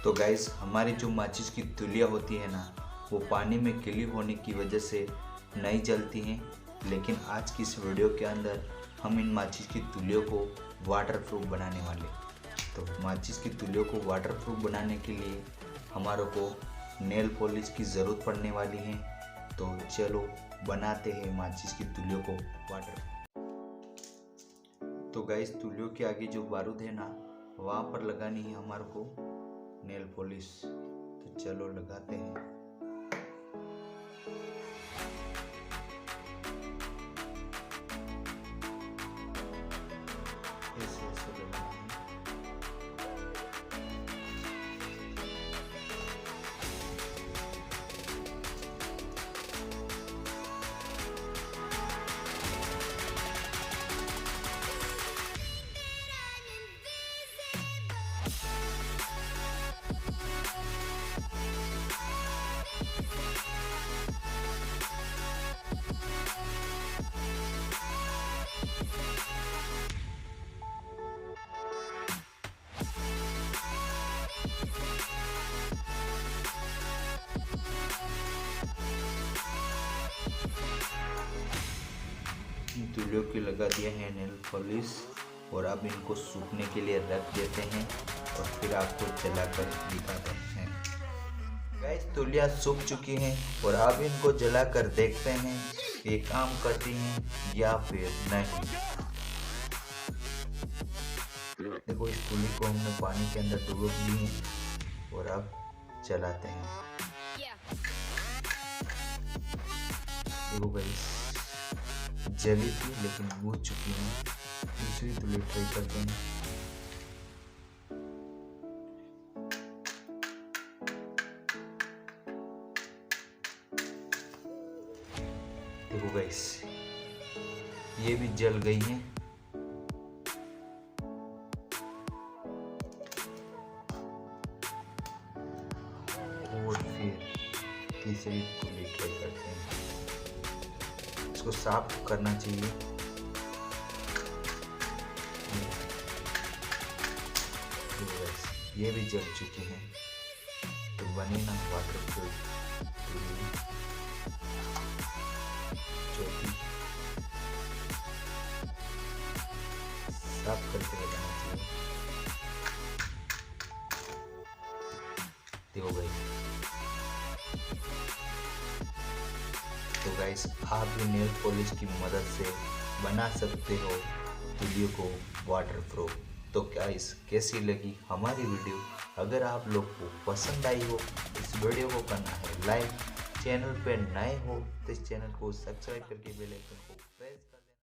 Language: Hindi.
तो गाइस, हमारी जो माचिस की तुलियाँ होती है ना, वो पानी में गीली होने की वजह से नहीं जलती हैं। लेकिन आज की इस वीडियो के अंदर हम इन माचिस की तुलियों को वाटरप्रूफ बनाने वाले। तो माचिस की तुलियों को वाटरप्रूफ बनाने के लिए हमारे को नेल पॉलिश की ज़रूरत पड़ने वाली है। तो चलो बनाते हैं माचिस की तुलियों को वाटर। तो गाइस, तुलियों के आगे जो बारूद है ना, वहाँ पर लगानी है हमारे को नेल पॉलिश। तो चलो लगाते हैं। ऐसे ऐसे लगाना है। तुलियों की लगा दिया है नेल पॉलिश और अब इनको सूखने के लिए रख देते हैं और फिर आपको जलाकर दिखाते हैं। गाइस, तुलियाँ सूख चुकी हैं और अब इनको जलाकर देखते हैं ये काम करती हैं या फिर नहीं। देखो, इस तुली को हमने पानी के अंदर डुबो दी है और अब जलाते हैं। देखो गाइस, जली थी लेकिन बुझ चुकी है। दूसरी तुली ट्राई करते हैं। देखो गाइस, ये भी जल गई है। और फिर तीसरी तुली ट्राई करते हैं। इसको साफ करना चाहिए। ये भी जल चुकी है। तो बने ना वाटरप्रूफ तुली। चौथी साफ करके लगाना चाहिए। देखो गाइस, तो गाइस, आप भी नेल पॉलिश की मदद से बना सकते हो तुलियों को वाटरप्रूफ। तो गाइस, कैसी लगी हमारी वीडियो? अगर आप लोग को पसंद आई हो, इस वीडियो को करना है लाइक। चैनल पे नए हो तो इस चैनल को सब्सक्राइब करके बेल आइकन को